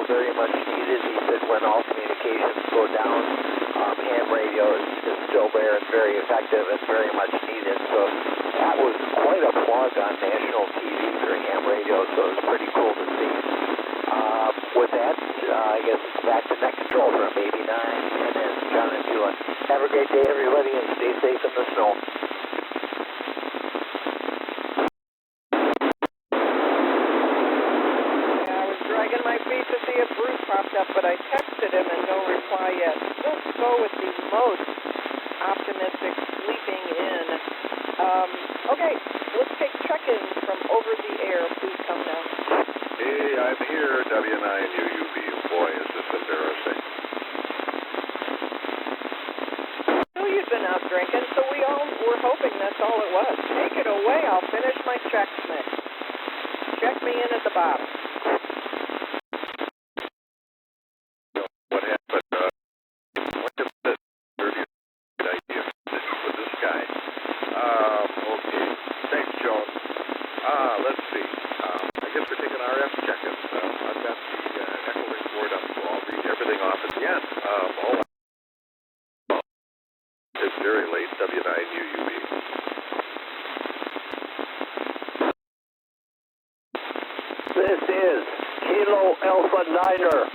still very much needed. He said when all communications go down, ham radio is still there and very effective and very much needed. So that was quite a plug on national TV for ham radio, so it was pretty cool to see. With that, I guess back to net control from 89 and John and Julian. Have a great day, everybody, and stay safe in the snow. But I texted him and no reply yet. Let's go with the most optimistic sleeping in. Okay, let's take check-ins from over the air. Please come now. Hey, I'm here, W9UUB. Boy, is this embarrassing. So you've been out drinking, so we all were hoping that's all it was. Take it away. I'll finish my checks next. Check me in at the bottom. Let's see. I guess we're taking RF check-ins. I've got the ECHOLINK board up, so I'll read everything off at the end. It's very late, W9UUB. This is Kilo Alpha Niner,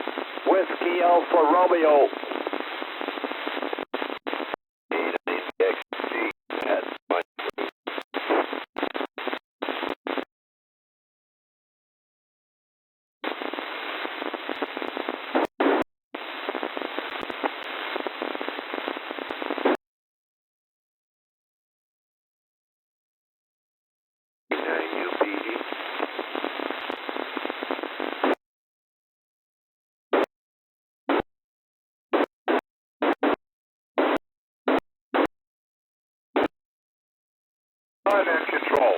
Whiskey Alpha Romeo. And control.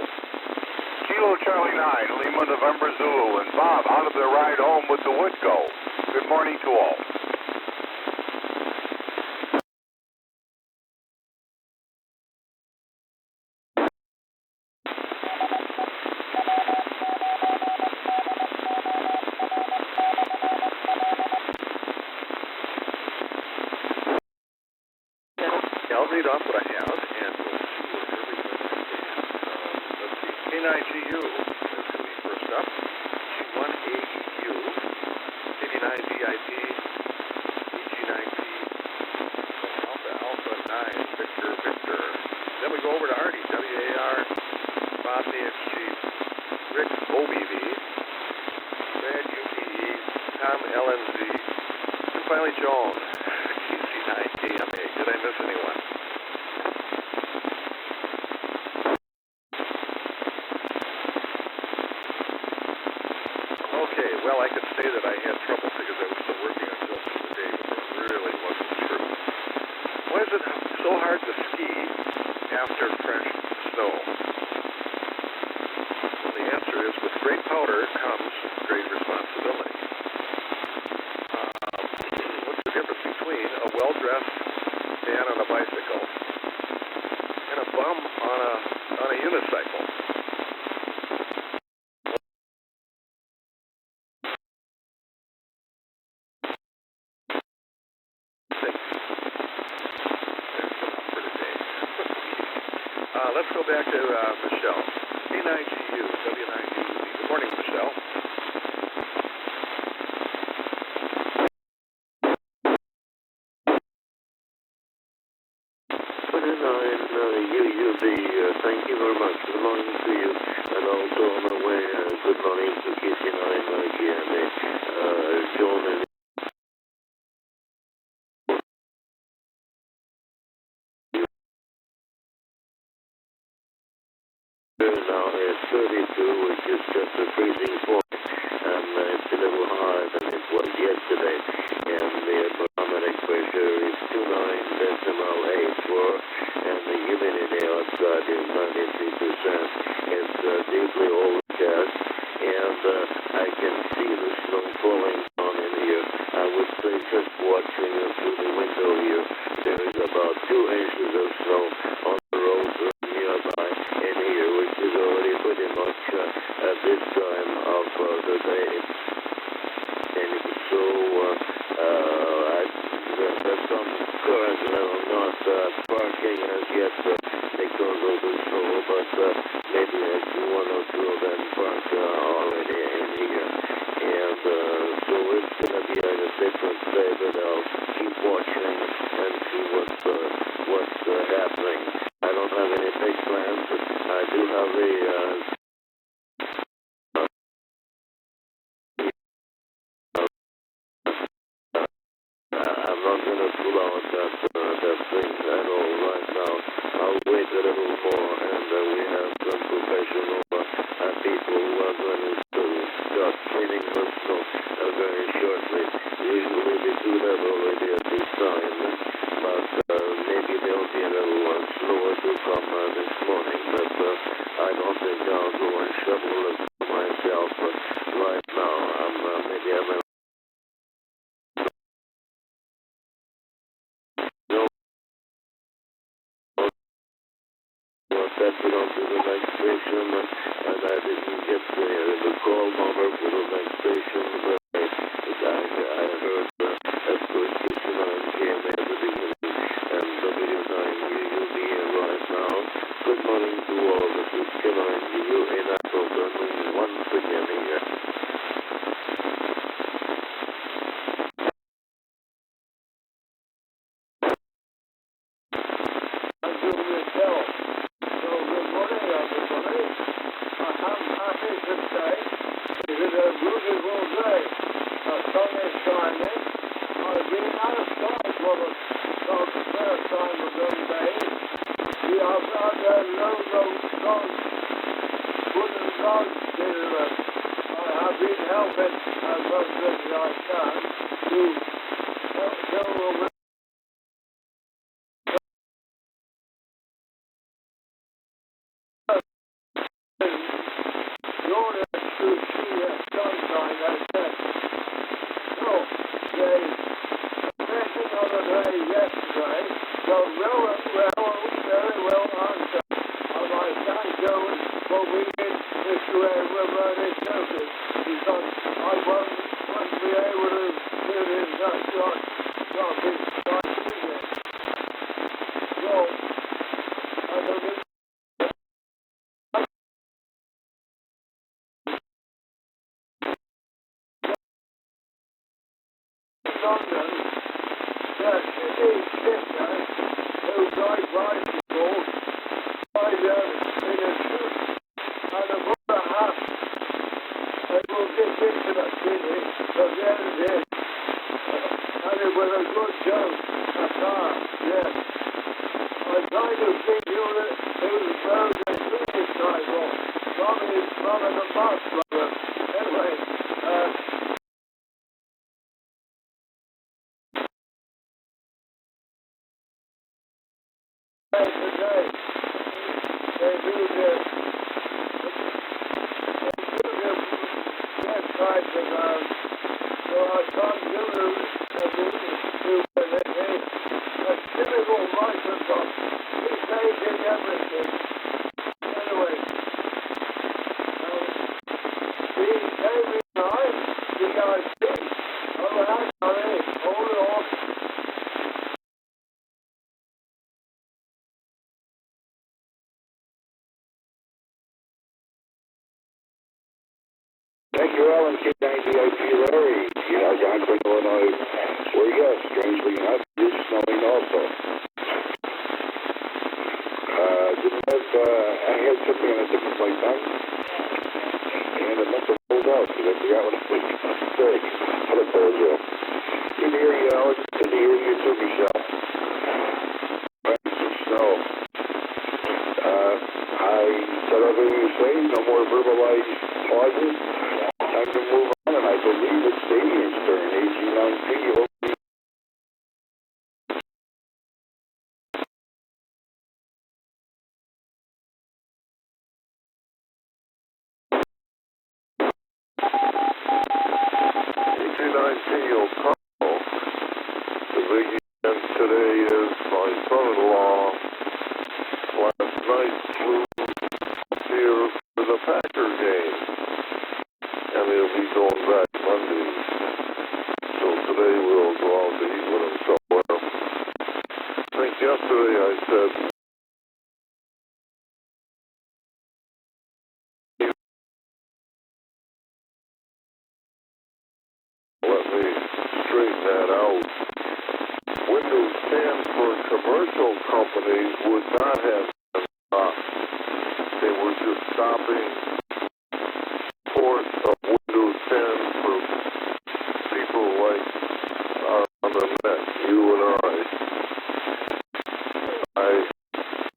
Kilo Charlie 9, Lima November Zulu, and Bob out of their ride home with the Woodco. Good morning to all. I'll read off what I have, and we'll see where everything is. Let's see. K9GU is going to be first up. G1AEU, 89VIP, EG9P, Alpha 9, Victor. Then we go over to Artie, WAR, Bob DHG, Rick OBV, Brad UPE, Tom LNZ, and finally Joan, TC9KMA. Did I miss anyone? Okay, well, I could say that I had trouble because I was still working on jobs for the day, but it really wasn't true. Why is it so hard to ski after fresh snow? Well, the answer is with great power comes great responsibility. What's the difference between a well-dressed man on a bicycle and a bum on a unicycle? Let's go back to Michelle. K9GU, W9GU. Good morning, Michelle. UUB, thank you very much. Good morning to you. And also on the way, good morning to KC9 GMA, John and now at 32, which is just a freezing point, and it's a little higher than it was yesterday, and the barometric pressure is 29.84, and the humidity outside is 93%. It's deeply overcast, and I can see the snow falling down in here. I would say just watching through the window here, there is about 2 inches of snow on the roads nearby in here, which is already pretty much at this time say, but I'll keep watching and see what's happening. I don't have any big plans, but I do have I'm not going to pull out that thing at all right now. I'll wait a little more, and we have some professional people who are going to start cleaning the snow very shortly. Usually they do that already at this time, but maybe they'll be a little slower to come this morning. But I don't think I'll go and shovel it myself right now. Maybe I'm tested onto the next station, and I didn't get the call number for the next station, but I heard escort 69 came at the beginning, and W9UUB right now. Good morning to all. This is Caroline to you in Appleton once again here. Thank you, Alan. K90IP Larry. In Algonquin, Illinois. Where, yes, strangely enough, it is snowing also. I had something on the tip of my tongue, and it must have rolled out because I forgot what I was going to say. I apologize. Good to hear you, Alan. Good to hear you too, Michelle. Some snow. I said everything you say. No more verbalized pauses. Time to move on, and I believe it's Damien's turn. AG9P. AG9P will call. The big event today is my son-in-law last night flew here for the Packer game, and he'll be going back Monday. So today we'll go out to eat with him somewhere. I think yesterday I said let me straighten that out. Windows 10 for commercial companies would not have been stopped. They were just stopping port of Windows 10 for people like on the net, you and I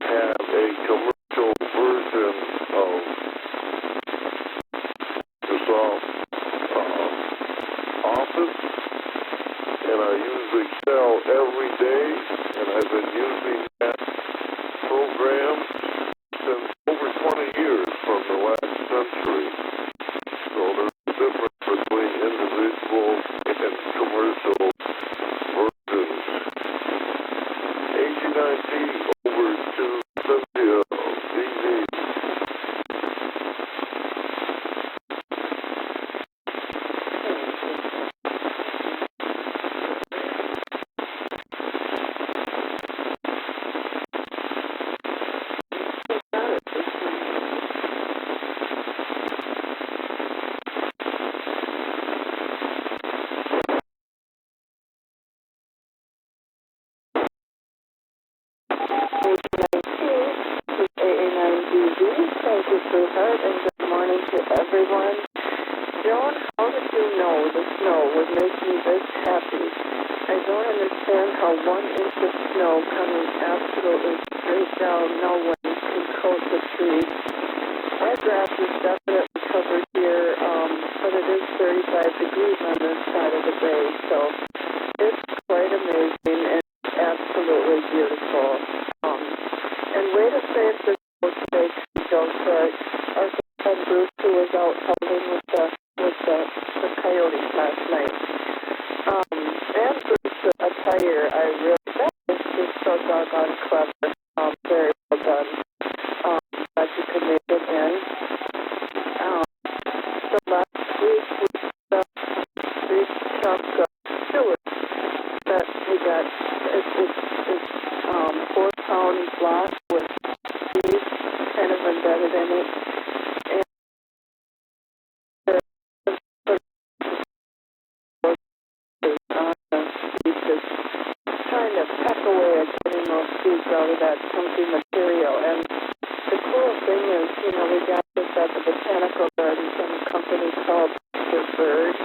have a commercial version of Microsoft Office, and I use Excel every day, and I've been using that program since over 20 years from the last century. So there's a difference between individual and commercial versions. AG9T over to Cynthia DV. Thank you, sweetheart, and good morning to everyone. Joan, how did you know the snow would make me this happy? I don't understand how 1 inch of snow coming absolutely straight down, no wind, can coat the trees. Our grass is definitely covered here, but it is 35 degrees on this side of the bay, so it's quite amazing and absolutely beautiful. And way to save the today, Joe Craig. Our son Bruce, who was out hunting with the coyotes last night. And Bruce, attire, I really, that is just so doggone clever. Very well done. That you could make it in. So last week we got a big chunk of suet that we got. It's 4-pound block with seeds kind of embedded in it. And just trying to peck away at getting those seeds out of that chunky material. And the cool thing is, we got this at the botanical garden from a company called The Bird.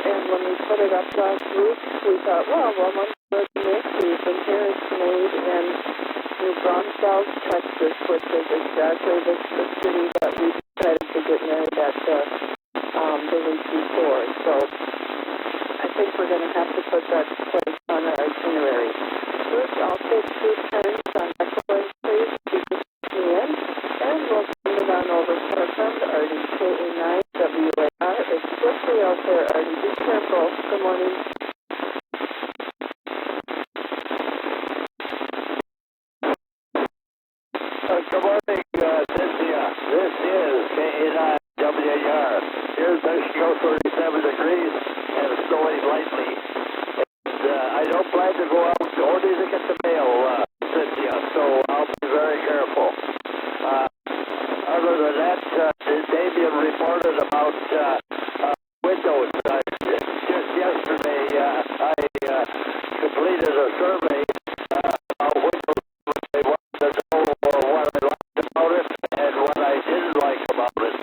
And when we put it up last week, we thought, well, let's make these. And here it's made in New Braunfels, Texas, which is exactly the city that we decided to get married at the week before. So I think we're going to have to put that place on our itinerary. Bruce, I'll take 2 turns on ECHOLINK, please. You can put me in, and we'll send it on over to our friend Artie, KA9WAR. It's slippery out there, Artie. Be careful. Good morning. Good morning, Cynthia. This is KA9WAR. Here's Michigan 37 degrees and it's snowing lightly. And I don't plan to go out only to get the mail, Cynthia, so I'll be very careful. Other than that, Damien reported about windows. Just yesterday, I completed a survey about windows. They wanted to know what I liked about it and what I didn't like about it.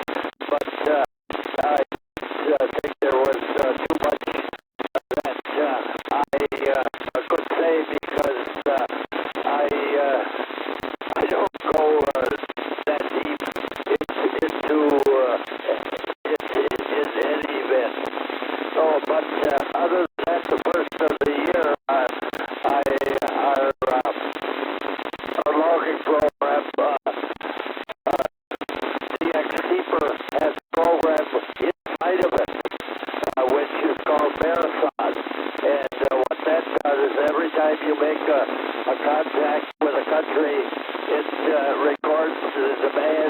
But I think there was too much that I could say because I don't go that deep into any event. So, but other than that, the first of the year, our logging program, DX has a program inside of it, which is called Marathon. And what that does is every time you make a contact with a country, it records the demand.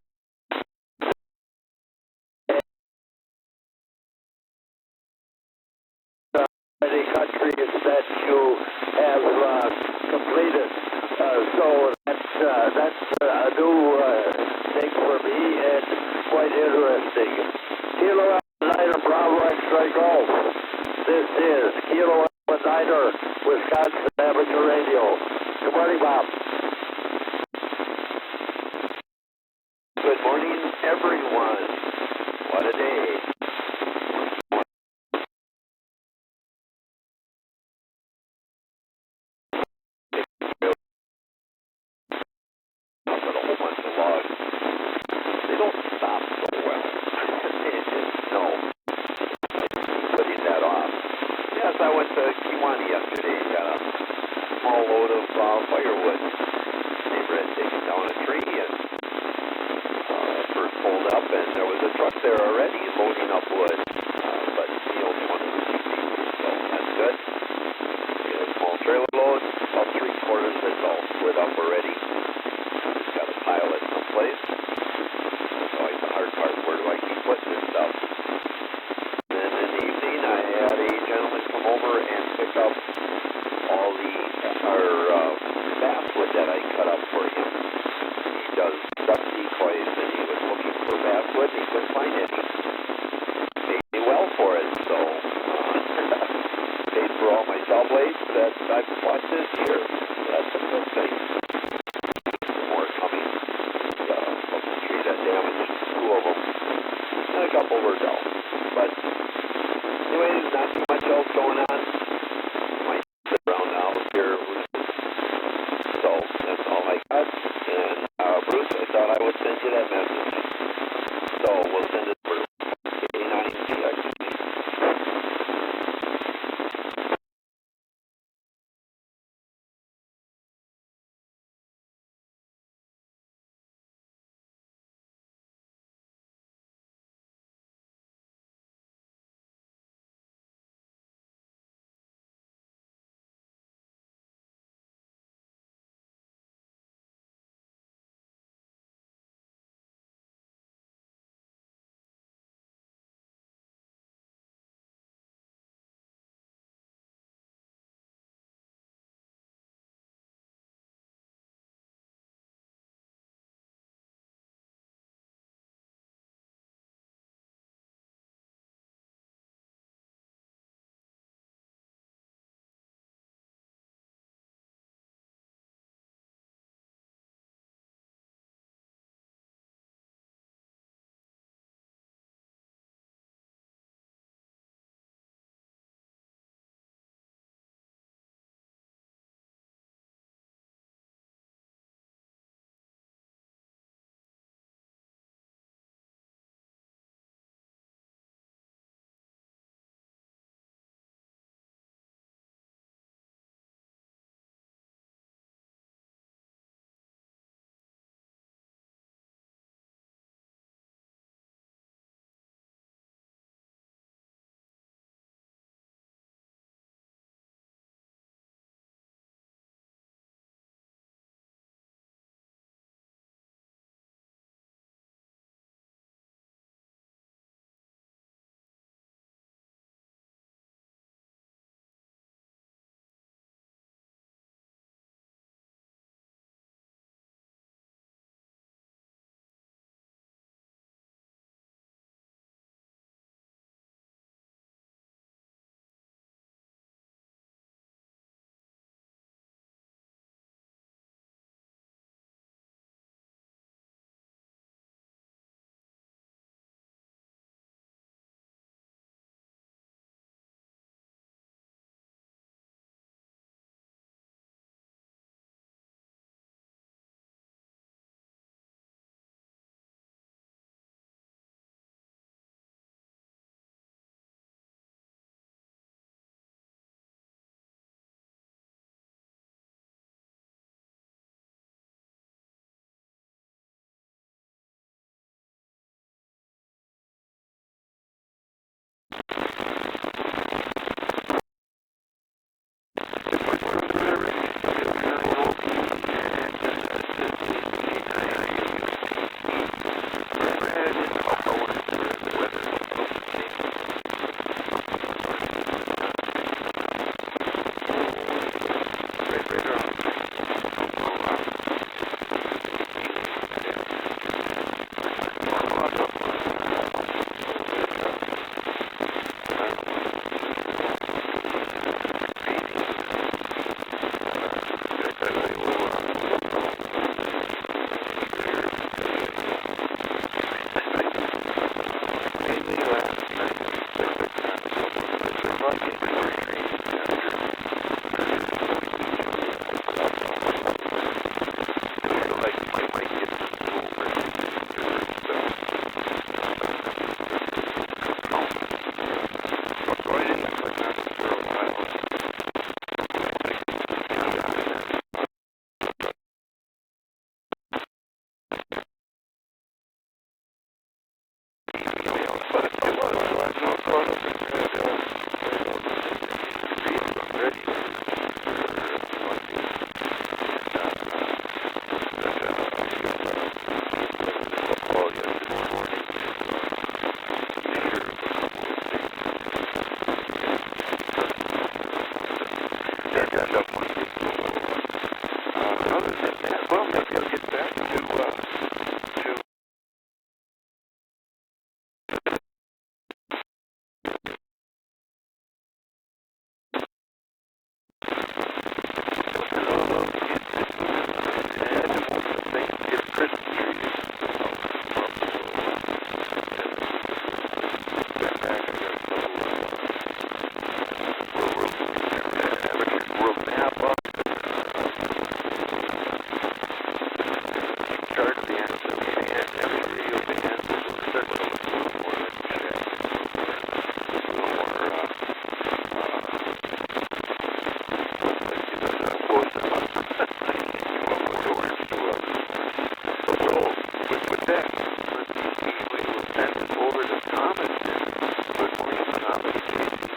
Many countries that you have completed. So that's a new thing for me and quite interesting. Kilo Alpha Bravo X-Ray Golf. This is Kilo Niner, Wisconsin Amateur Radio. Good morning, Bob. Good morning, everyone. What a day. But a whole bunch of logs. They don't stop so well. No. Putting that off. Yes, I went to Kiwani yesterday. Got a small load of firewood. Neighbor had taken down a tree and first pulled up, and there was a truck there already loading up wood. But the only one who received these, so that's good. We had a small trailer load, about 3/4 of it's all split up already. Just got to pile it someplace. That's always the hard part. Where do I keep putting this stuff? Then in the evening, I had a gentleman come over and pick up all the basswood that I cut up for him. He does duck decoys, and he was looking for basswood, and he couldn't find any. Made him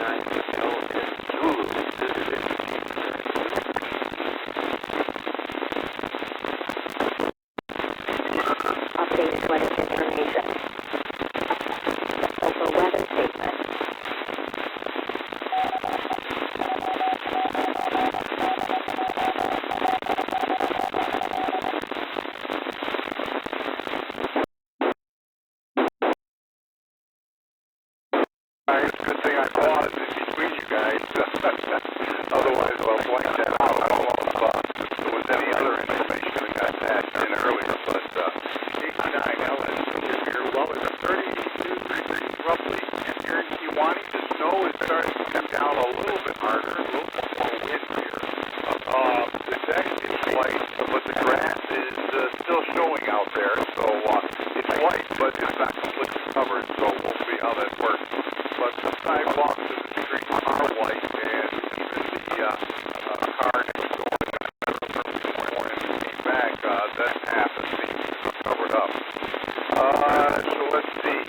W9LN Updated weather information. Also weather statement. It's a good thing I paused in between you guys. Otherwise, I'll blank that out. I don't know if there was any other information that got passed in earlier, but 89LN here. Well, it's 32 degrees roughly, and here in Kiwani, the snow is starting to come down a little bit harder, a little bit more wind here. It's actually white, but the grass is still showing out there, so it's white, but it's not completely covered, so we'll see how that works. But the sidewalks in the streets are white, and even the car next door that came back, that half is covered up. So let's see.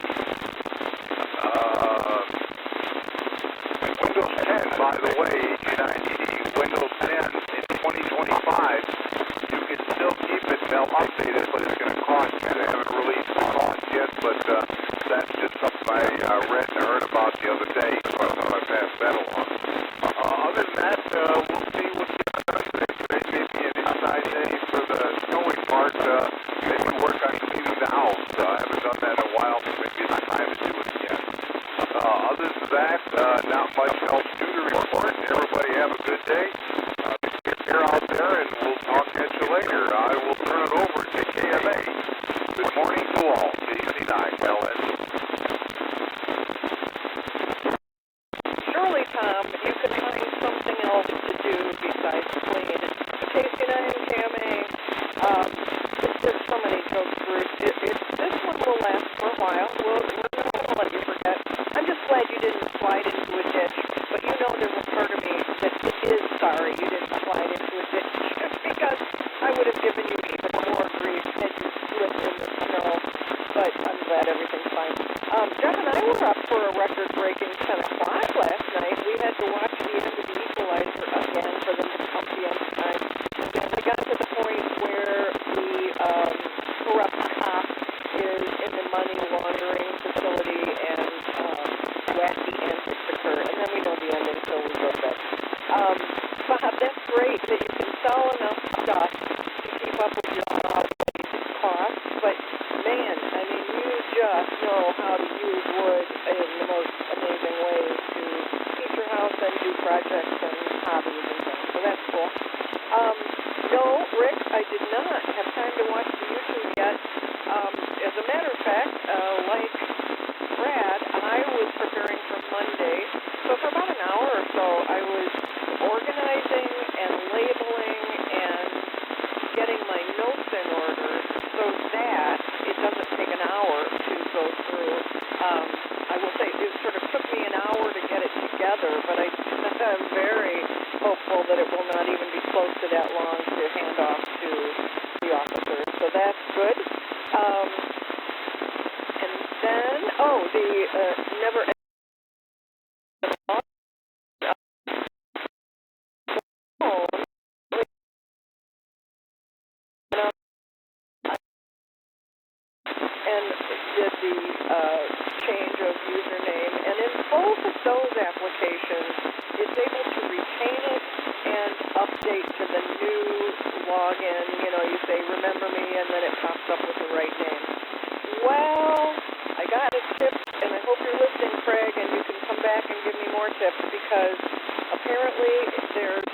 Windows 10, by the way, H980, Windows 10 in 2025, you can still keep it, and they'll update it, but it's going to cost you. They haven't released the cost yet, but that's just something I read and heard about the other day, so I thought I'd pass that along. Other than that, we'll see what's going on today. Today may be an inside day for the snowing part. Maybe work on cleaning the house. I haven't done that in a while, but maybe it's time to do it again. Other than that, not much else new to report. Everybody have a good day. Take care out there, and we'll talk at you later. I will turn it over to KMA. Good morning to all. KC9LN. Surely, Tom, you can find something else to do besides clean. KC9 KMA, there's so many jokes, Bruce. This one will last for a while. We're not going to let you forget. I'm just glad you didn't slide into a ditch, but you know there's a part of me that is sorry you didn't slide into a ditch because I would have given you even more grief had you slipped in the snow, but I'm glad everything's fine. Jeff and I were up for a record-breaking 10 o'clock last night. We had to watch the end of the equalizer again for them to pump the end time. And we got to the point where the corrupt cop is in the money laundering facility and wacky antics occur. And then we know the ending, so we go to bed. Bob, that's great that you can sell enough stuff to keep up with your costs, but man, I mean, you just know how to use wood in the most amazing ways to heat your house and do projects and hobbies and things, so that's cool. No, Rick, I did not have time to watch the YouTube yet. As a matter of fact, like Brad, I was preparing for Monday, so for about an hour or so, I was organizing and labeling and getting my notes in order so that it doesn't take an hour to go through. I will say it sort of took me an hour to get it together, but I'm very hopeful that it will not even be close to that long to hand off to the officers. So that's good. And then, the never and did the change of username, and in both of those applications, it's able to retain it and update to the new login. You know, you say, remember me, and then it pops up with the right name. Well, I got a tip, and I hope you're listening, Craig, and you can come back and give me more tips, because apparently there's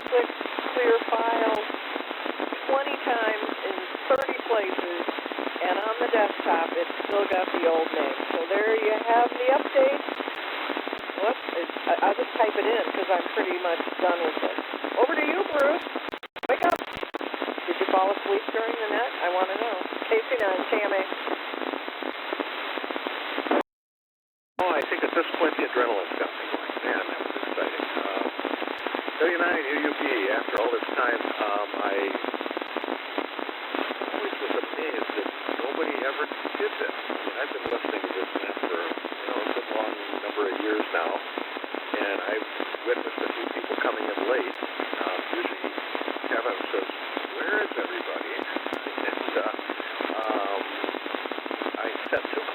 click clear file 20 times in 30 places, and on the desktop it's still got the old name. So there you have the update. Whoops, I'll just type it in because I'm pretty much done with it. Over to you, Bruce. Wake up. Did you fall asleep during the net? I want to know. KC9, KMA. Oh, I think at this point the adrenaline's got me going. Man, that was exciting. W9 UUP, after all this time, I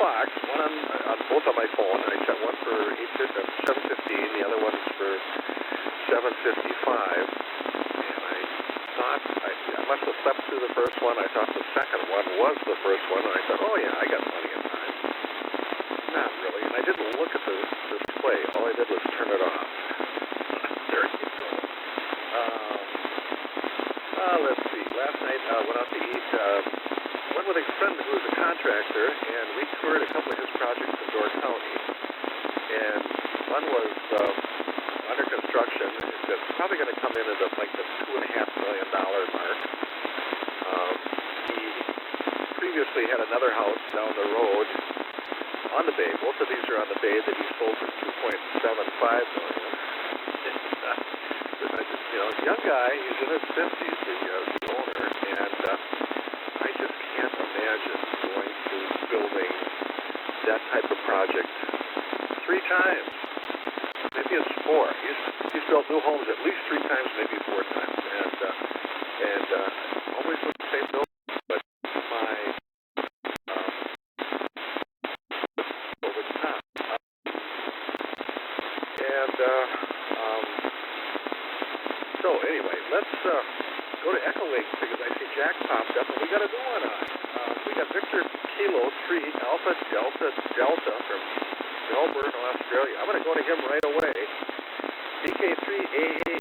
clocks, one on both on my phone. I set one for 7:15, the other one's for 7:55. And I thought I must have slept through the first one. I thought the second one was the first one, and I thought, oh yeah, I got plenty of time. Not really, and I didn't look at the display. All I did was turn it off. There you go. Let's see. Last night went out to eat. Went with a friend who is a contractor, and we toured a couple of his projects in Door County. And one was under construction. It's probably going to come in at like the $2.5 million mark. He previously had another house down the road on the bay. Both of these are on the bay that he sold for $2.75 million. Young guy, he's in his 50s, the owner, and I just can't imagine going through building that type of project 3 times. Maybe it's 4. He's built new homes at least 3 times, maybe 4 times, and always with the same building. But my over the top. So anyway, let's go to ECHOLINK because I see Jack popped up, and we got a new one on. We got Victor Kilo 3 Alpha Delta Delta from Melbourne, Australia. I'm going to go to him right away. DK3 ADD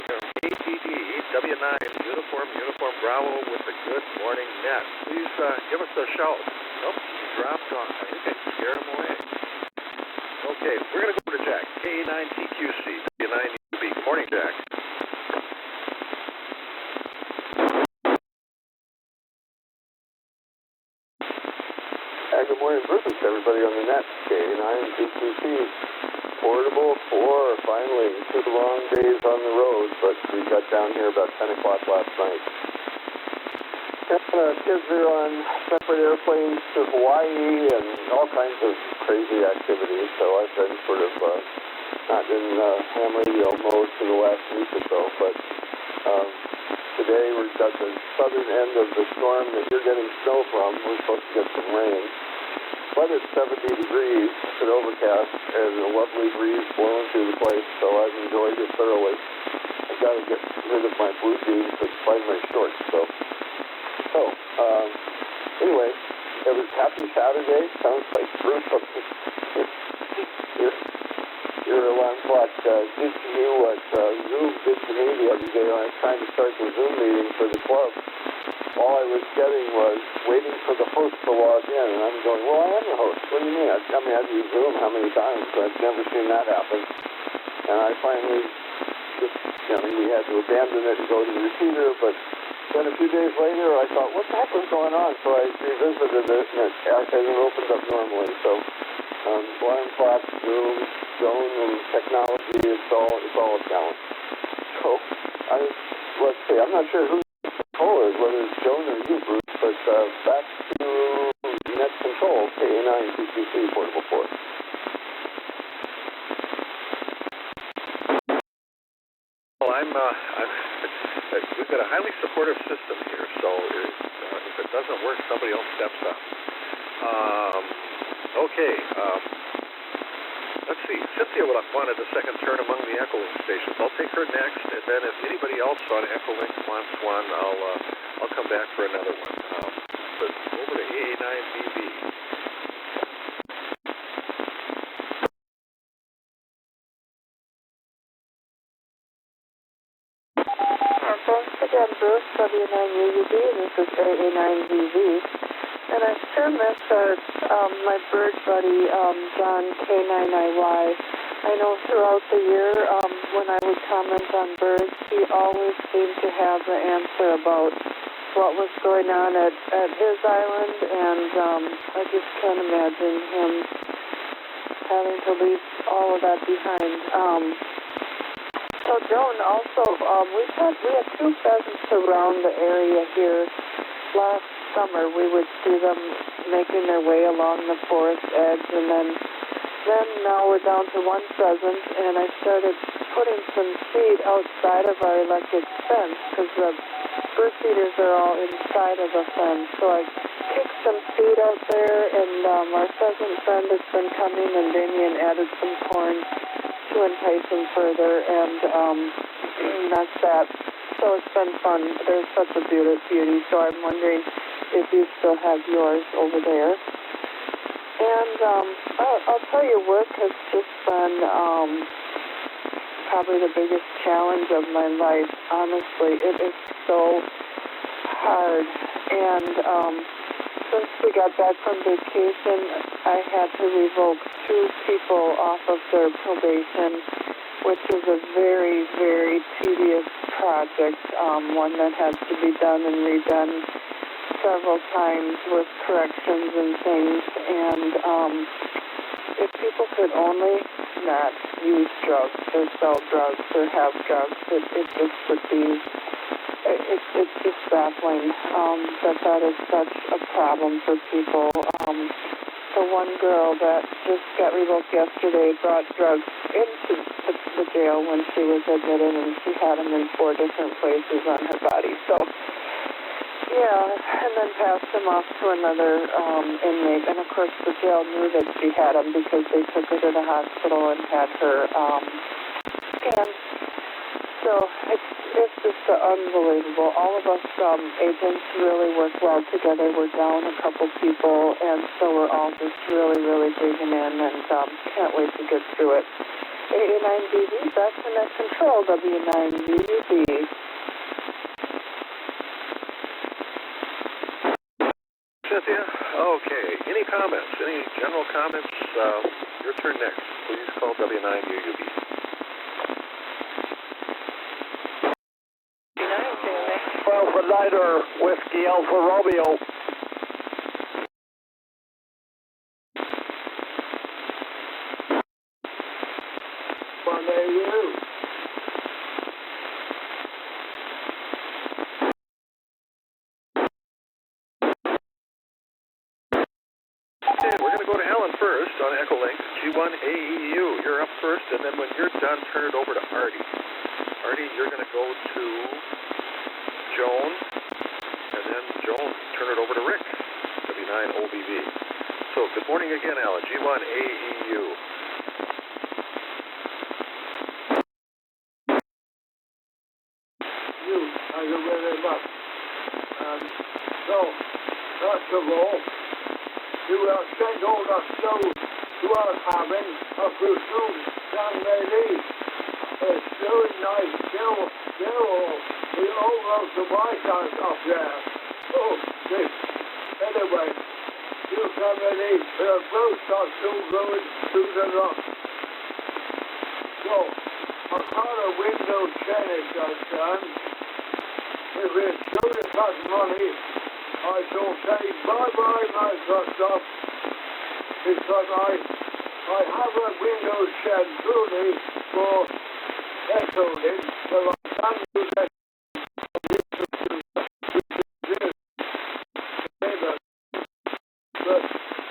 W9 Uniform Bravo with the Good Morning Net. Please give us a shout. Nope, he dropped off. I think I scared him away. Okay, we're going to go to Jack. K9TQC W9UB. Good morning, Jack. Good morning, Bruce, everybody on the net. K9TQC, portable 4, finally. 2 long days on the road, but we got down here about 10 o'clock last night. Kids are on separate airplanes to Hawaii and all kinds of crazy activities, so I've been sort of not in ham radio mode for the last week or so, but today we've got the southern end of the storm that you're getting snow from. We're supposed to get some rain. Weather's 70 degrees, it's overcast, and a lovely breeze blowing through the place, so I've enjoyed it thoroughly. I've got to get rid of my blue jeans and find my shorts, anyway, it was Happy Saturday. Sounds like Bruce, your alarm clock did to you what Zoom did to me the other day when I was trying to start the Zoom meeting for the club. All I was getting was waiting for the host to log in, and I'm going, well, I am the host. What do you mean? I've used Zoom how many times, but I've never seen that happen. And I finally just, we had to abandon it and go to the receiver, but then a few days later, I thought, what the heck was going on? So I revisited it, and it hasn't opened up normally. So alarm clock, Zoom, Zone, and technology, it's all a challenge. So let's see, I'm not sure who control is, whether it's Joan or you, Bruce, but back to net control, K9TQC portable 4. Well, we've got a highly supportive system here, so if it doesn't work, somebody else steps up. Okay, let's see. Cynthia wanted a second turn among the ECHOLINK stations. I'll take her next, and then if anybody else on ECHOLINK wants one, I'll come back for another one. But over to AA9BB. Thanks again, Bruce, W9UB. This is AA9BB. And I sure miss my bird buddy, John K9IY. I know throughout the year, when I would comment on birds, he always seemed to have the answer about what was going on at his island, and I just can't imagine him having to leave all of that behind. So Joan, also, we had 2 pheasants around the area here. Last summer, we would see them making their way along the forest edge, and then now we're down to 1 pheasant, and I started putting some seed outside of our electric fence because the bird feeders are all inside of the fence. So I kicked some seed out there, and our pheasant friend has been coming, and Damien added some corn to entice them further, and that's that. So it's been fun. There's such a beauty, so I'm wondering if you still have yours over there. And I'll tell you, work has just been probably the biggest challenge of my life. Honestly, it is so hard. And since we got back from vacation, I had to revoke 2 people off of their probation, which is a very, very tedious project, one that had to be done and redone several times with corrections and things. And if people could only not use drugs or sell drugs or have drugs, it just would be, it's just baffling that is such a problem for people. The one girl that just got revoked yesterday brought drugs into the jail when she was admitted, and she had them in 4 different places on her body. So, yeah, and then passed them off to another inmate. And, of course, the jail knew that she had them because they took her to the hospital and had her scanned. So it's just unbelievable. All of us agents really work well together. We're down a couple people, and so we're all just really, really digging in, and can't wait to get through it. AA9VV, back to net control, W9VV. Cynthia? Okay. Any comments? Any general comments? Your turn next. Please call W9UUB. Alpha Niner, Whiskey Alpha Romeo. One AU. Okay, we're going to go to Alan first on ECHOLINK. G1AEU, you're up first, and then when you're done, turn it over to Artie. Artie, you're going to go to Joan, and then Joan, turn it over to Rick, W9OBV. So, good morning again, Alan, G1AEU. Thank you very much. So, first of all, you send all the snow to our cabin, I presume, down there. It's very nice. They're all over to my house up there. Oh, this. Anyway, you come in, the boats are still going through the rock. So, I got a window change done. If it's going to cost money, I shall say bye-bye, Microsoft, because I have a Windows 10 truly for ECHOLINK, so I can use that. But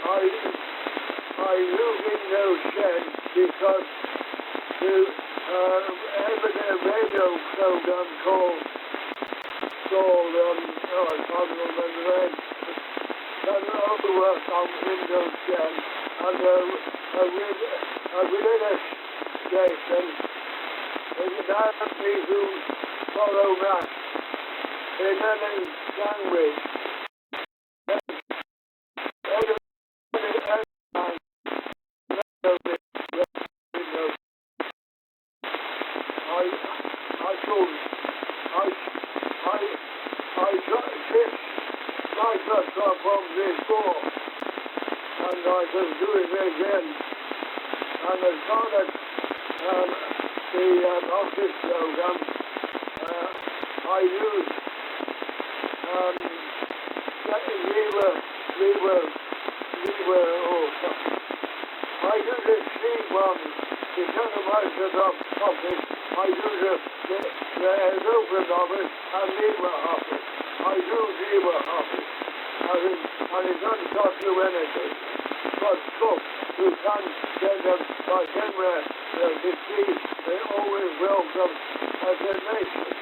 I use Windows 10 because to a radio program called I can't remember the name. That only works on Windows 10, and a religious station is an army who follow that in any language. I got from before, and I can do it again. And as far as the office program, I use I use a C1 because of Microsoft Office. I use the Open Office and LibreOffice. I use LibreOffice. And it doesn't cost you anything. But look, you can send them by camera to see they always welcome as a nation.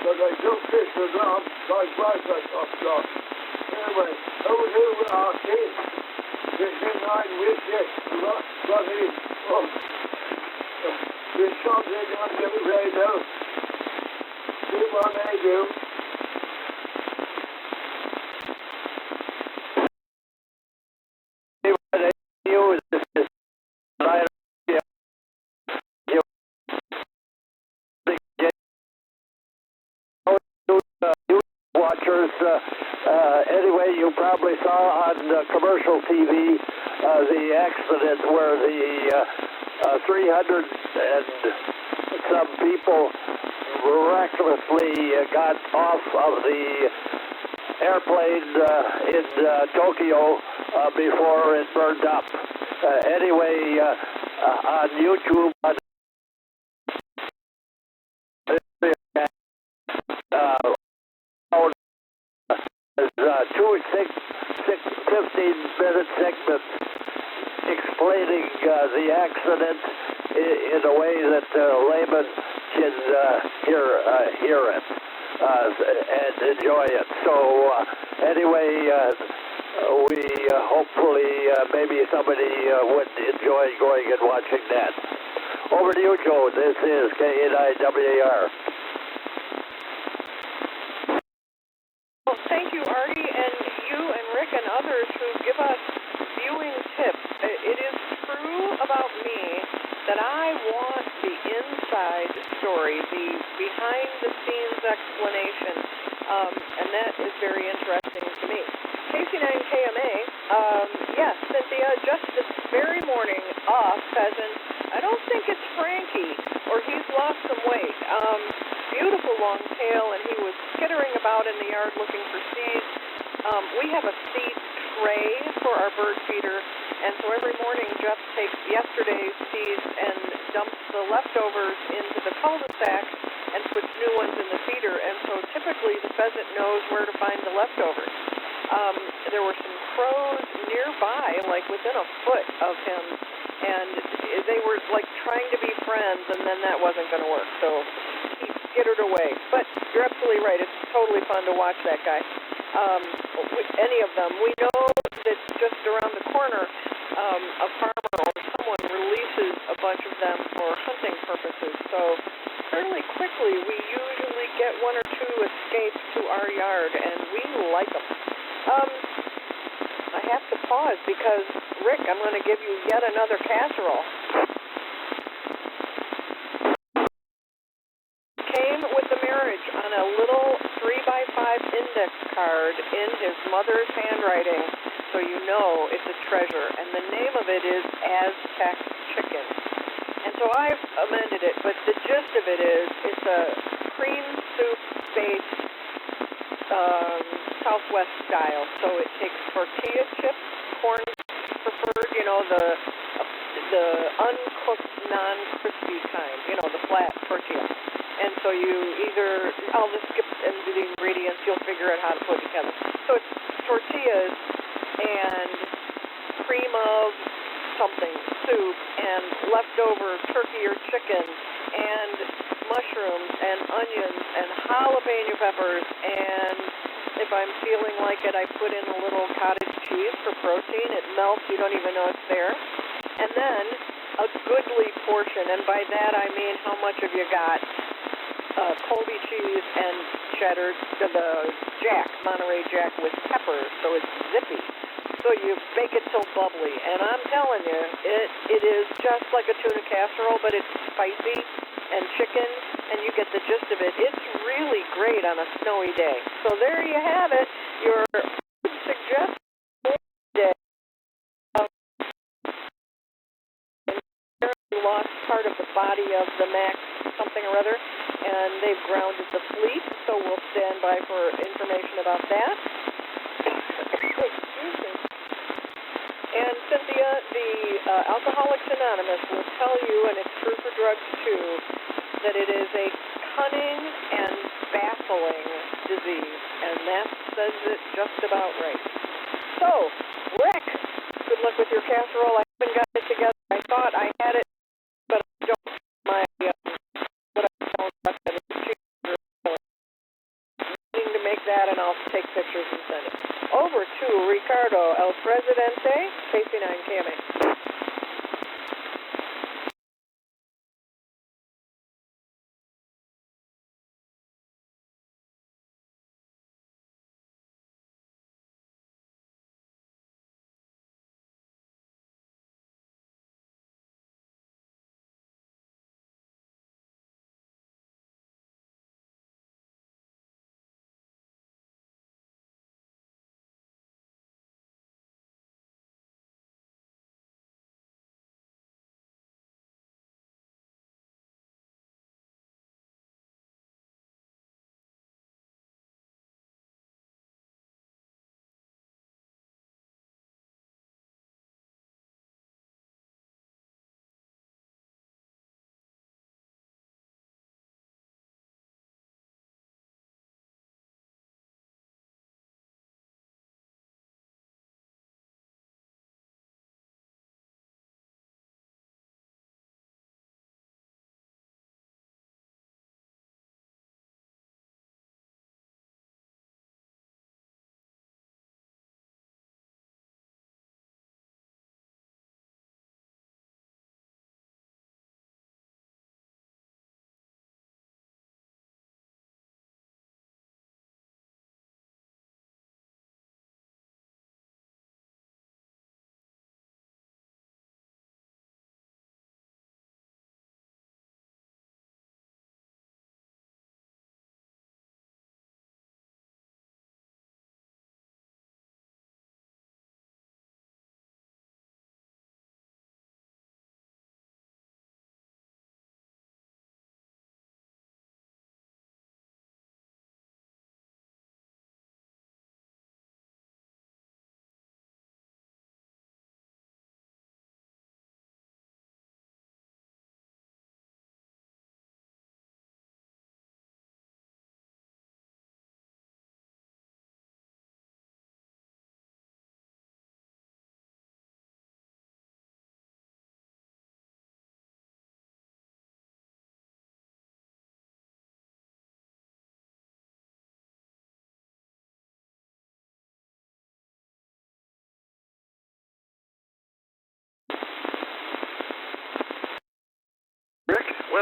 But they don't kiss the ground like Microsoft does. Anyway, over to Anyway, you probably saw on commercial TV the accident where the 300 and some people miraculously got off of the airplane in Tokyo before it burned up. Anyway, on YouTube, two 15-minute segments explaining the accident in a way that laymen can hear it and enjoy it. So anyway, we hopefully maybe somebody would enjoy going and watching that. Over to you, Joe. This is KNIWAR. Well, thank you, Artie, and you and Rick and others who give us viewing tips. It is true about me that I want the inside story, the behind-the-scenes explanation, and that is very interesting to me. KC9KMA, yes, Cynthia, just this very morning, pheasant. I don't think it's Frankie, or he's lost some weight. Beautiful long tail, and he was skittering about in the yard looking for seeds. We have a seed tray for our bird feeder, and so every morning Jeff takes yesterday's seeds and dumps the leftovers into the cul-de-sac and puts new ones in the feeder, and so typically the pheasant knows where to find the leftovers. There were some crows nearby, like within a foot of him, and they were like trying to be friends, and then that wasn't going to work, so he skittered away. But you're absolutely right, it's totally fun to watch that guy. Any of them. We know that just around the corner, a farmer or someone releases a bunch of them for hunting purposes, so fairly quickly we usually get one or two escapes to our yard, and we like them. I have to pause because, Rick, I'm going to give you yet another casserole. Came with the marriage on a little 3x5 index card in his mother's handwriting, so you know it's a treasure, and the name of it is Aztec Chicken. And so I've amended it, but the gist of it is it's a cream soup-based Southwest style. So it takes tortilla chips, corn preferred, you know, the uncooked, non-crispy kind, you know, the flat tortilla. And so you either, I'll just skip into the ingredients, you'll figure out how to put it together. So it's tortillas and cream of something, soup, and leftover turkey or chicken, and mushrooms, and onions, and jalapeno peppers, and if I'm feeling like it, I put in a little cottage cheese for protein. It melts, you don't even know it's there. And then a goodly portion, and by that I mean how much have you got? Colby cheese and cheddar, the Jack, Monterey Jack with peppers, so it's zippy. So you bake it till bubbly, and I'm telling you, it is just like a tuna casserole, but it's spicy and chicken, and you get the gist of it. It's really great on a snowy day. So there you have it, your suggested day. We lost part of the body of the Max something or other, and they've grounded the fleet, so we'll stand by for information about that. Excuse me. And Cynthia, the Alcoholics Anonymous will tell you, and it's true for drugs too, that it is a cunning and baffling disease, and that says it just about right. So, Rick, good luck with your casserole. I haven't got it together. I thought I had it, but I don't. My what I found left of it. I'm to make that, and I'll take pictures and send it. Over to Ricardo El Presidente, KC9KMA.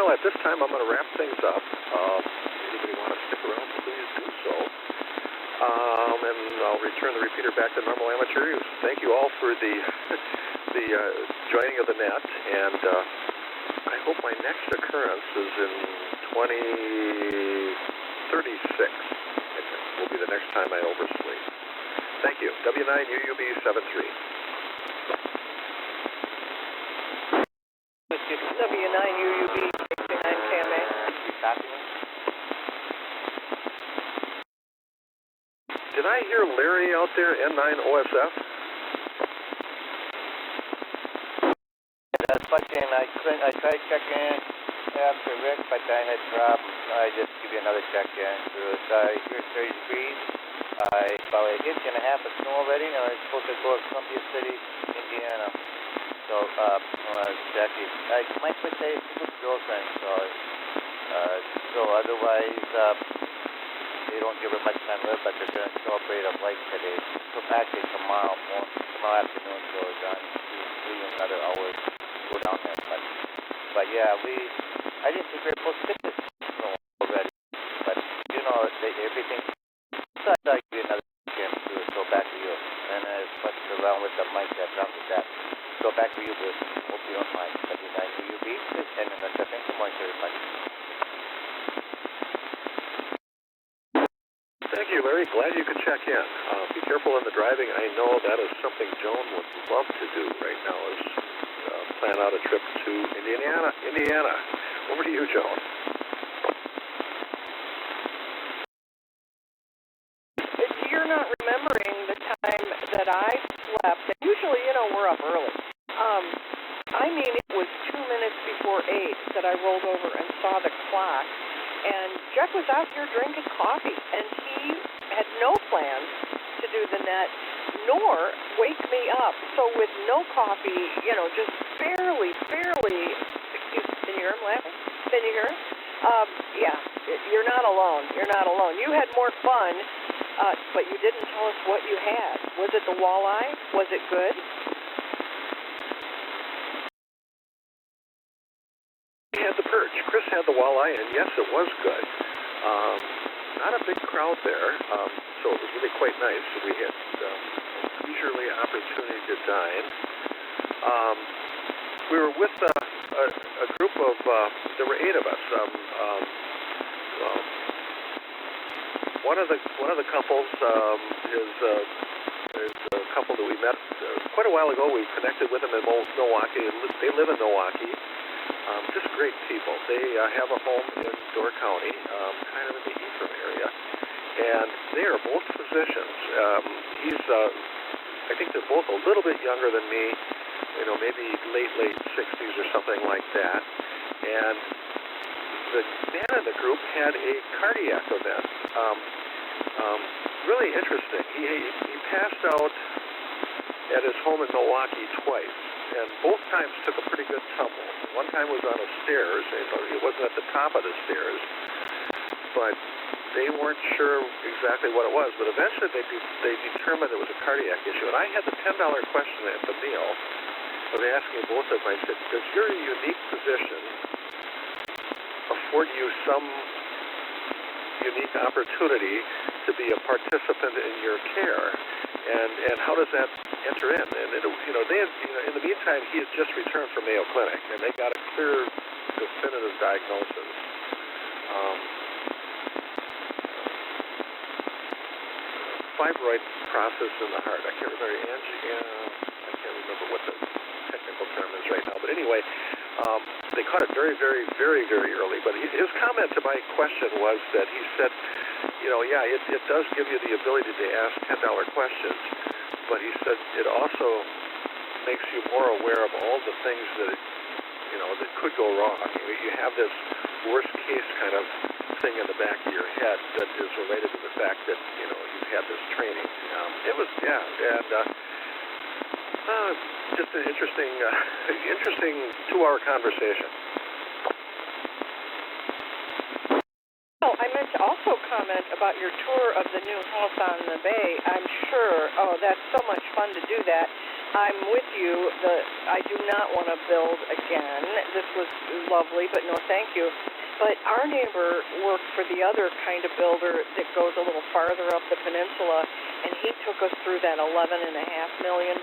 Well, at this time, I'm going to wrap things up. Anybody want to stick around, please do so. And I'll return the repeater back to normal amateur use. Thank you all for the joining of the net, and I hope my next occurrence is in 2036. Will be the next time I oversleep. Thank you. W9UUB73. W9UUB 69 KMA. Did I hear Larry out there, N9OSF? That's fucking, I tried checking after Rick, but I had problems. I just give you another check in. Sorry, here's 30 degrees. About an inch and a half of snow already, and I'm supposed to go to Columbia City, Indiana. So, Jackie, my first day is with girlfriend, so otherwise, they don't give her much time to live, but they're going to celebrate a life today. So actually tomorrow afternoon, so it's on 3 another hour go down there. But yeah, I didn't think we were supposed to get this snow already. But, you know, everything, so I thought I'd give you another chance to go back to you. And I fucked around with the mic that comes with that. So back to you, Bruce. Hope you don't mind. W9UUB, and in the second, good morning to everybody. Thank you, Larry. Glad you could check in. Be careful in the driving. I know that is something Joan would love to do right now, is plan out a trip to Indiana. Over to you, Joan. You're not remembering the time that I slept. And usually, you know, we're up early. I mean, it was 2 minutes before 8 that I rolled over and saw the clock. And Jack was out here drinking coffee, and he had no plans to do the net, nor wake me up. So with no coffee, you know, just barely, can you hear him laughing? Can you hear him? Yeah, you're not alone. You're not alone. You had more fun, but you didn't tell us what you had. Was it the walleye? Was it good? We had the perch. Chris had the walleye, and yes, it was good. Not a big crowd there, so it was really quite nice. We had leisurely opportunity to dine. We were with a group of, there were 8 of us. One of the couples is a couple that we met quite a while ago. We connected with them in Milwaukee. They live in Milwaukee. Just great people. They have a home in Door County, kind of in the Ephraim area, and they are both physicians. I think they're both a little bit younger than me, you know, maybe late 60s or something like that. And the man in the group had a cardiac event. Really interesting. He passed out at his home in Milwaukee twice, and both times took a pretty good tumble. One time was on the stairs. It wasn't at the top of the stairs, but they weren't sure exactly what it was. But eventually they determined it was a cardiac issue. And I had the $10 question at the meal of asking both of them. I said, does your unique position afford you some unique opportunity to be a participant in your care? And how does that enter in? And in the meantime, he had just returned from Mayo Clinic, and they got a clear, definitive diagnosis. Fibroid process in the heart. I can't remember what the technical term is right now. But anyway, they caught it very, very, very, very early. But his comment to my question was that he said, it does give you the ability to ask $10 questions, but he said it also makes you more aware of all the things that could go wrong. You have this worst case kind of thing in the back of your head that is related to the fact that you've had this training. Just an interesting 2-hour conversation. Well, I meant to also comment about your tour of the new house on the bay. I'm sure, that's so much fun to do that. I'm with you. I do not want to build again. This was lovely, but no thank you. But our neighbor worked for the other kind of builder that goes a little farther up the peninsula, and he took us through that $11.5 million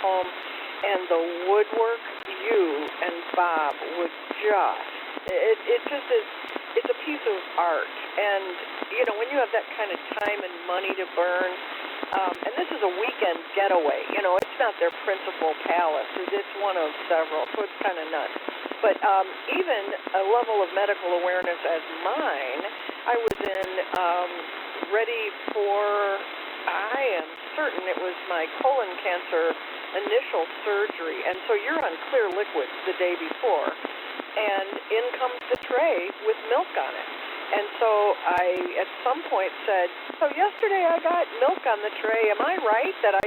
home. And the woodwork, you and Bob would it just is, it's a piece of art. And, you know, when you have that kind of time and money to burn, and this is a weekend getaway, you know, it's not their principal palace. It's one of several, so it's kind of nuts. But even a level of medical awareness as mine, I was in ready for, I am certain it was my colon cancer initial surgery. And so you're on clear liquids the day before. And in comes the tray with milk on it. And so I, at some point, said, so yesterday I got milk on the tray. Am I right that I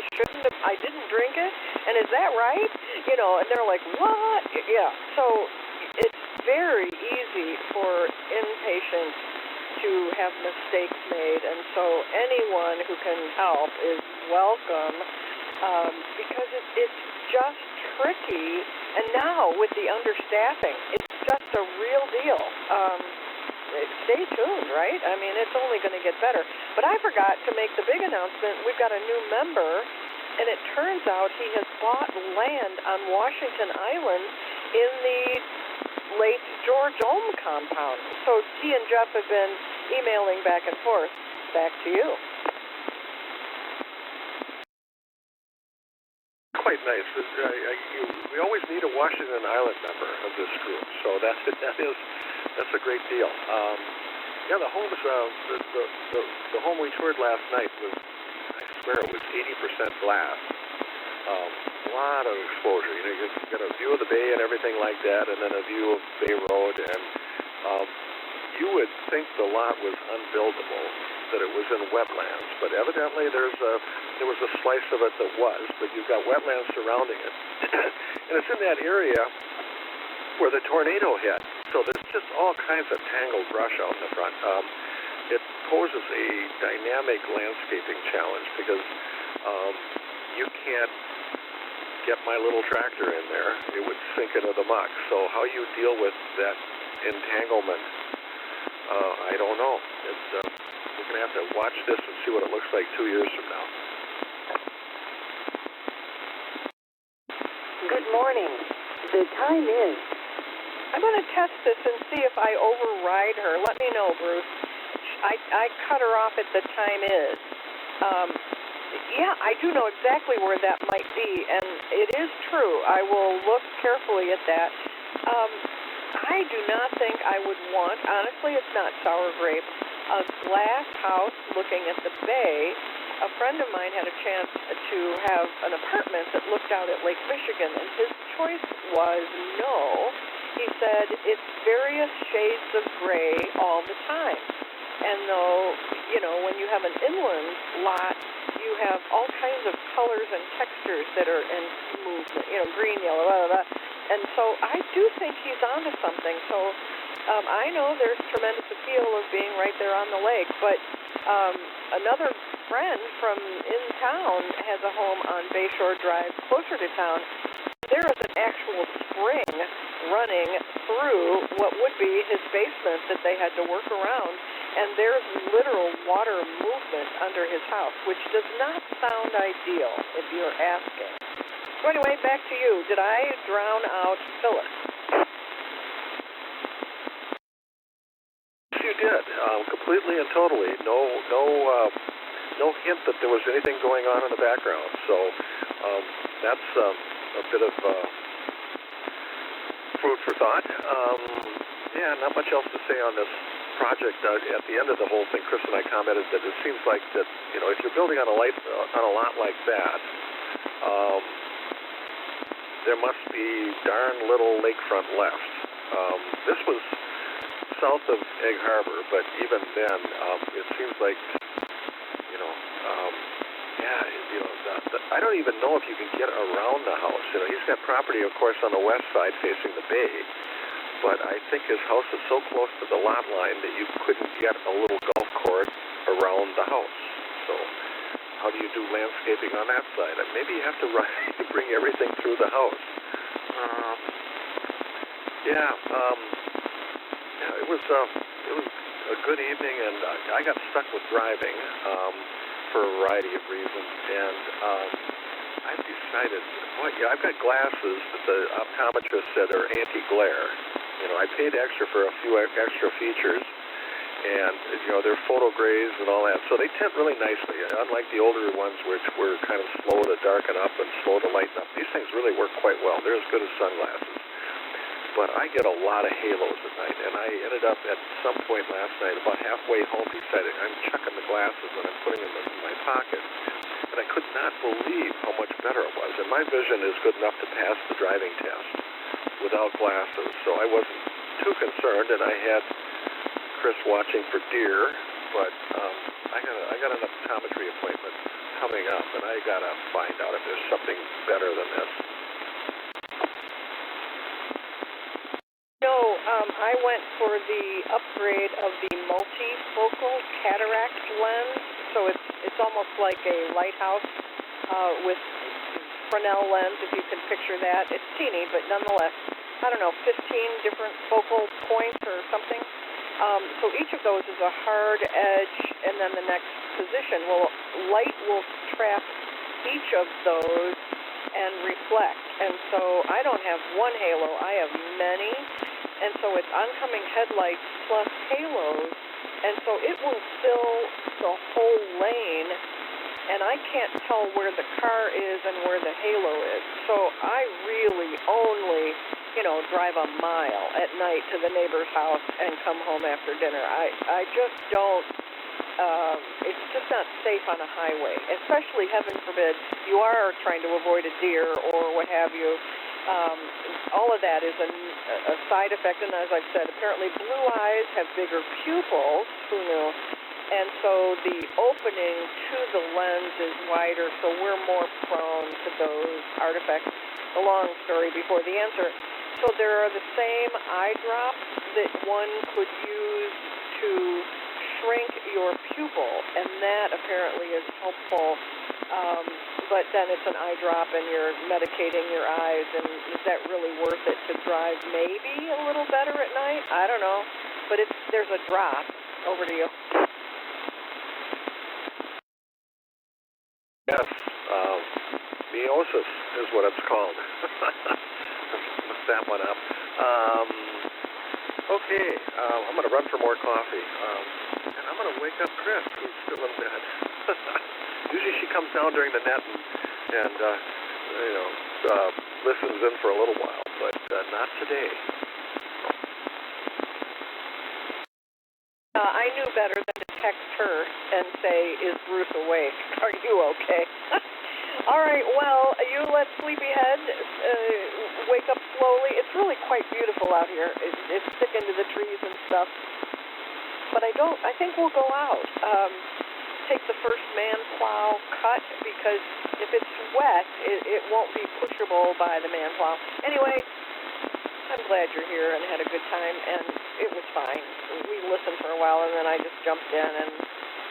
didn't drink it? And is that right? You know, and they're like, what? Yeah. So it's very easy for inpatients to have mistakes made. And so anyone who can help is welcome, because it's just tricky. And now with the understaffing, it's just a real deal. Stay tuned, right? I mean, it's only going to get better. But I forgot to make the big announcement. We've got a new member, and it turns out he has bought land on Washington Island in the late George Ohm compound. So he and Jeff have been emailing back and forth. Back to you. Quite nice. We always need a Washington Island member of this group, so that's a great deal. Yeah, the homes, the home we toured last night was, I swear, it was 80% glass. A lot of exposure. You know, you get a view of the bay and everything like that, and then a view of Bay Road, and you would think the lot was unbuildable, that it was in wetlands, but evidently there was a slice of it that was, but you've got wetlands surrounding it. And it's in that area where the tornado hit, so there's just all kinds of tangled brush out in the front. It poses a dynamic landscaping challenge because you can't get my little tractor in there. It would sink into the muck. So how you deal with that entanglement, I don't know. We're going to have to watch this and see what it looks like 2 years from now. Good morning. The time is... I'm going to test this and see if I override her. Let me know, Bruce. I cut her off at the time is. Yeah, I do know exactly where that might be, and it is true. I will look carefully at that. I do not think I would want, honestly, it's not sour grape, a glass house looking at the bay. A friend of mine had a chance to have an apartment that looked out at Lake Michigan, and his choice was no. He said it's various shades of gray all the time. And though, you know, when you have an inland lot, you have all kinds of colors and textures that are in movement, you know, green, yellow, blah, blah, blah. And so I do think he's onto something. So I know there's tremendous appeal of being right there on the lake, but another friend from in town has a home on Bayshore Drive closer to town. There is an actual spring running through what would be his basement that they had to work around, and there's literal water movement under his house, which does not sound ideal if you're asking. So anyway, back to you. Did I drown out Phyllis? You did, completely and totally. No hint that there was anything going on in the background. So that's a bit of food for thought. Yeah, not much else to say on this project. At the end of the whole thing, Chris and I commented that it seems like that, you know, if you're building on a lot like that, there must be darn little lakefront left. This was south of Egg Harbor, but even then, it seems like, you know, I don't even know if you can get around the house. You know, he's got property, of course, on the west side facing the bay, but I think his house is so close to the lot line that you couldn't get a little golf course around the house. So how do you do landscaping on that side? And maybe you have to bring everything through the house. It was a good evening, and I got stuck with driving for a variety of reasons, and I decided, I've got glasses that the optometrist said are anti-glare. I paid extra for a few extra features, and they're photo grays and all that, so they tint really nicely. Unlike the older ones, which were kind of slow to darken up and slow to lighten up, these things really work quite well. They're as good as sunglasses. But I get a lot of halos at night, and I ended up at some point last night, about halfway home, deciding I'm chucking the glasses and I'm putting them in my pocket. And I could not believe how much better it was. And my vision is good enough to pass the driving test without glasses, so I wasn't too concerned, and I had Chris watching for deer, but I got an optometry appointment coming up, and I got to find out if there's something better than this. I went for the upgrade of the multifocal cataract lens, so it's almost like a lighthouse with Fresnel lens, if you can picture that. It's teeny, but nonetheless, 15 different focal points or something. So each of those is a hard edge, and then the next position. Well, light will trap each of those and reflect. And so I don't have one halo, I have many. And so it's oncoming headlights plus halos, and so it will fill the whole lane, and I can't tell where the car is and where the halo is. So I really only, drive a mile at night to the neighbor's house and come home after dinner. I just don't, it's just not safe on a highway, especially, heaven forbid, you are trying to avoid a deer or what have you. All of that is a side effect, and as I've said, apparently blue eyes have bigger pupils, who knew, and so the opening to the lens is wider, so we're more prone to those artifacts. The long story before the answer. So there are the same eye drops that one could use to shrink your pupil, and that apparently is helpful. But then it's an eye drop and you're medicating your eyes, and is that really worth it to drive maybe a little better at night? I don't know, but there's a drop. Over to you. Yes, meiosis is what it's called. Look that one up. Okay, I'm going to run for more coffee, and I'm going to wake up Chris, who's still in bed. Usually she comes down during the net and listens in for a little while, but not today. I knew better than to text her and say, is Bruce awake? Are you okay? All right, well, you let sleepyhead wake up slowly. It's really quite beautiful out here. It's thick into the trees and stuff. But I think we'll go out. Take the first man plow cut, because if it's wet, it won't be pushable by the man plow. Anyway, I'm glad you're here and had a good time, and it was fine. We listened for a while, and then I just jumped in, and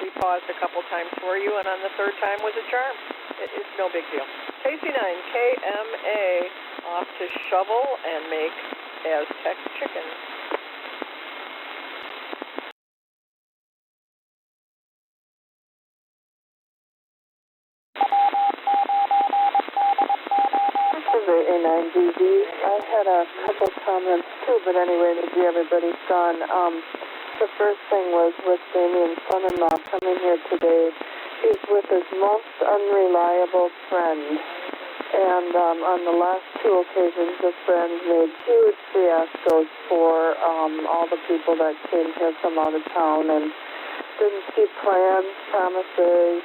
we paused a couple times for you, and on the third time was a charm. It's no big deal. KC9KMA off to shovel and make Aztec chicken. A9DV. I had a couple comments too, but anyway, maybe everybody's gone. The first thing was with Damien's son-in-law coming here today. He's with his most unreliable friend. And on the last two occasions, the friend made huge fiascos for all the people that came here from out of town, and didn't keep plans, promises,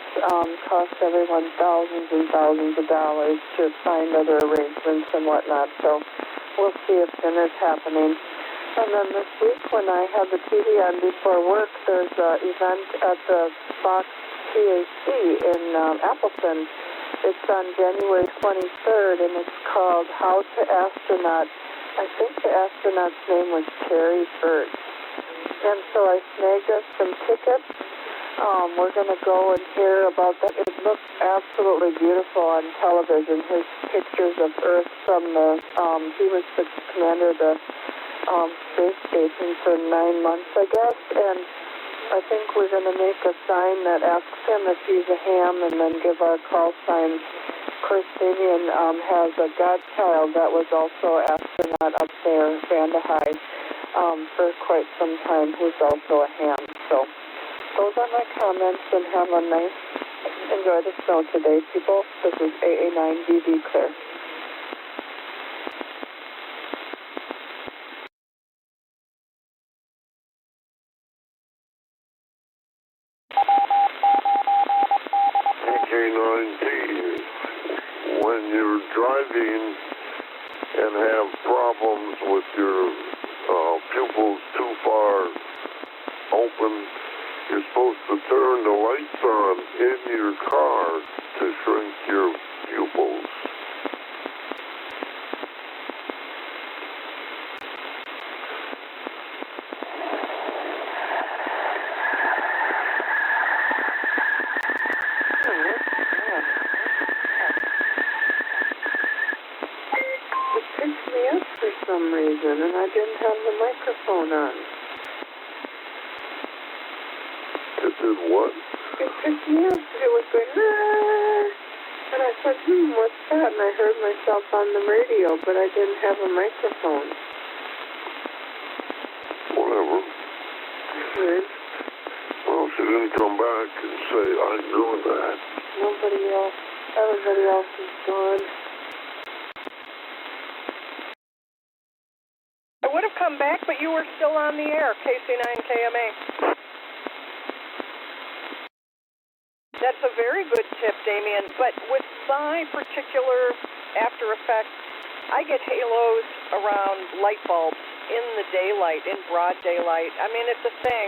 cost everyone thousands and thousands of dollars to find other arrangements and whatnot. So we'll see if dinner's happening. And then this week, when I have the TV on before work, there's an event at the Fox TAC in Appleton. It's on January 23rd, and it's called How to Astronaut. I think the astronaut's name was Terry Birch. And so I snagged us some tickets. we're going to go and hear about that. It looks absolutely beautiful on television. His pictures of Earth from the, he was the commander of the space station for 9 months, I guess, and I think we're going to make a sign that asks him if he's a ham and then give our call signs. Of course, Damien has a godchild that was also an astronaut up there, Vanda High, for quite some time, who's also a ham. So those are my comments, and have a nice, enjoy the snow today, people. This is AA9VV Clear. When you're driving and have problems with your pupils too far open, you're supposed to turn the lights on in your car to shrink your pupils. For some reason, and I didn't have the microphone on. It did what? It picked me up. It was going, ah! And I said, what's that? And I heard myself on the radio, but I didn't have a microphone. Whatever. Weird. Well, she didn't come back and say, I knew that. Nobody else. Everybody else is gone. I would have come back, but you were still on the air, KC9KMA. That's a very good tip, Damien. But with my particular after effects, I get halos around light bulbs in the daylight, in broad daylight. I mean, it's a thing.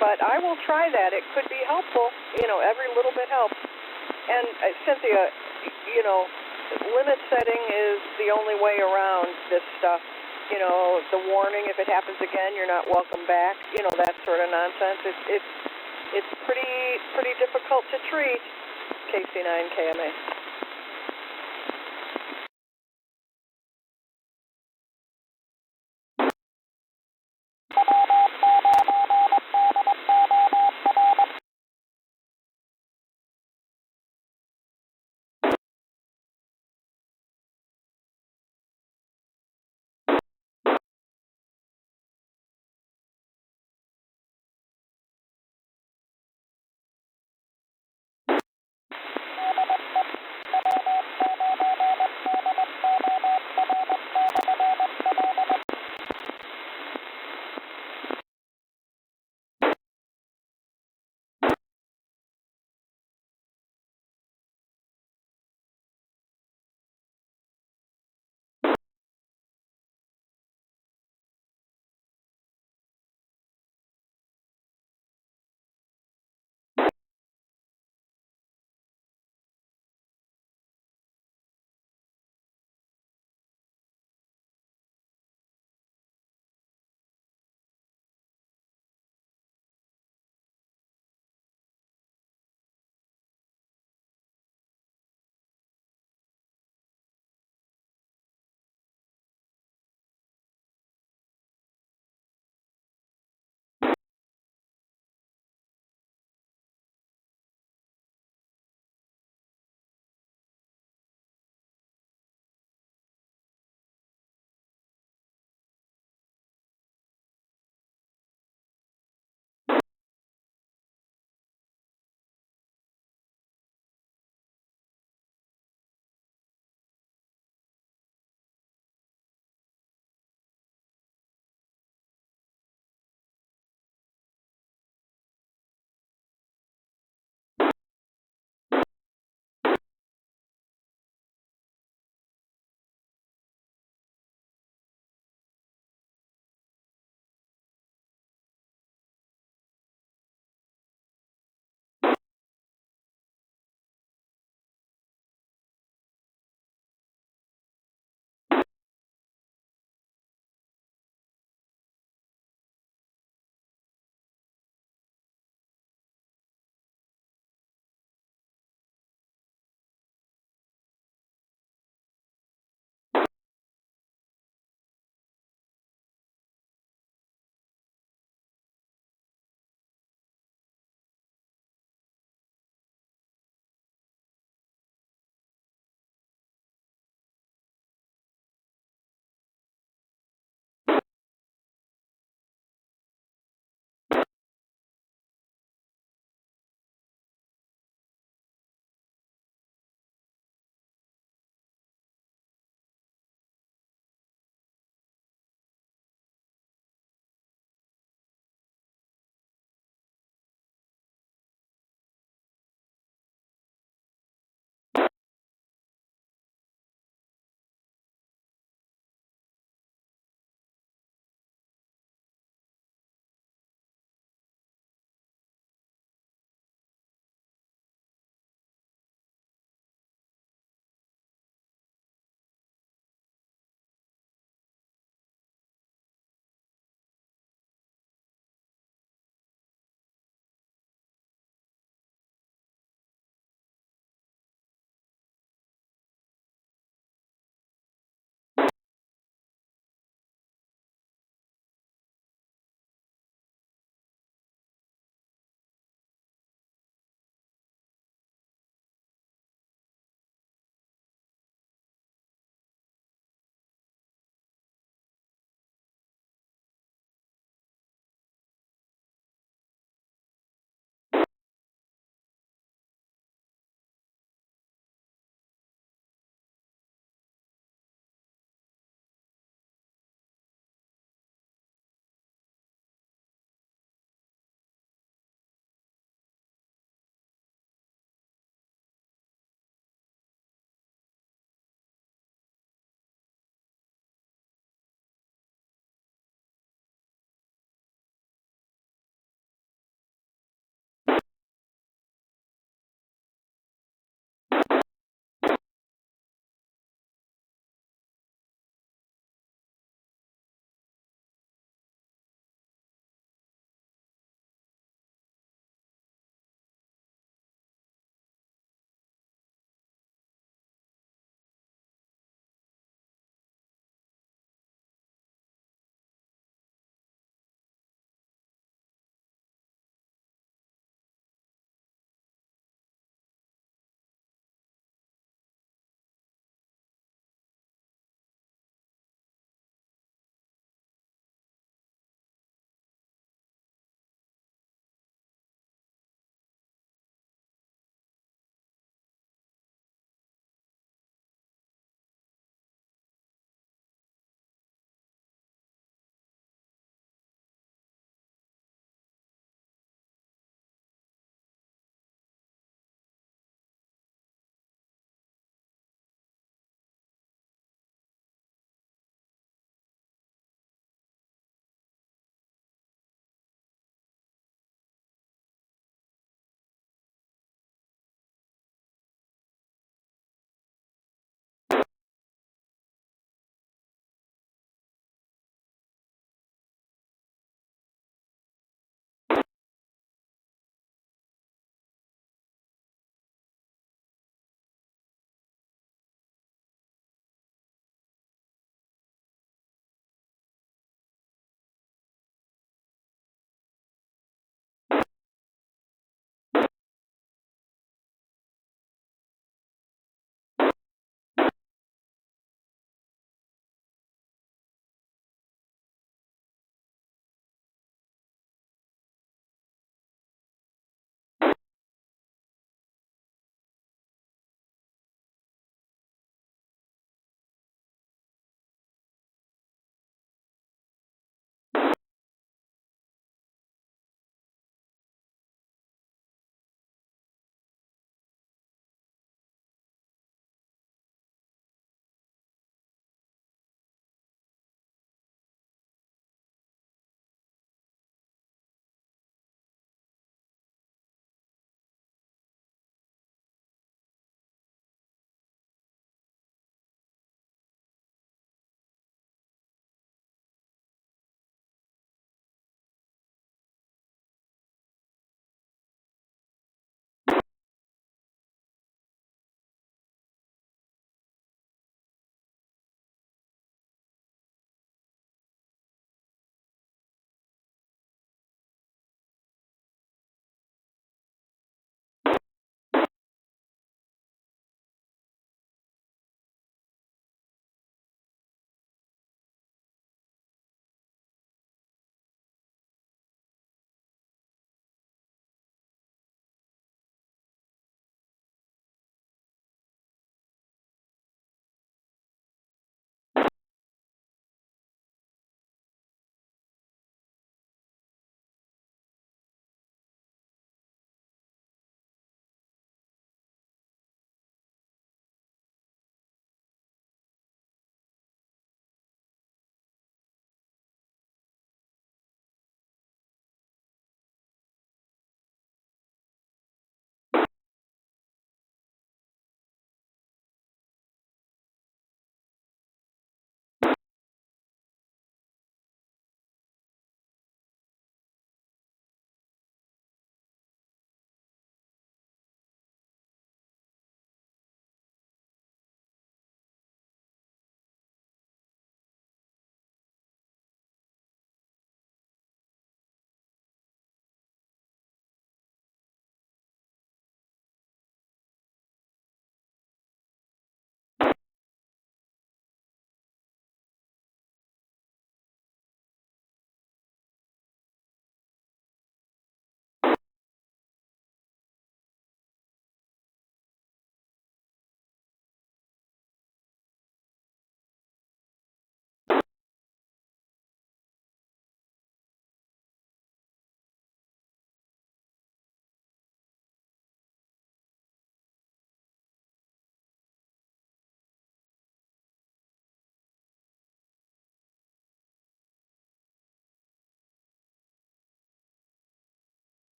But I will try that. It could be helpful. You know, every little bit helps. And Cynthia, you know, limit setting is the only way around this stuff. You know, the warning, if it happens again, you're not welcome back. You know, that sort of nonsense. It's pretty difficult to treat. KC9KMA.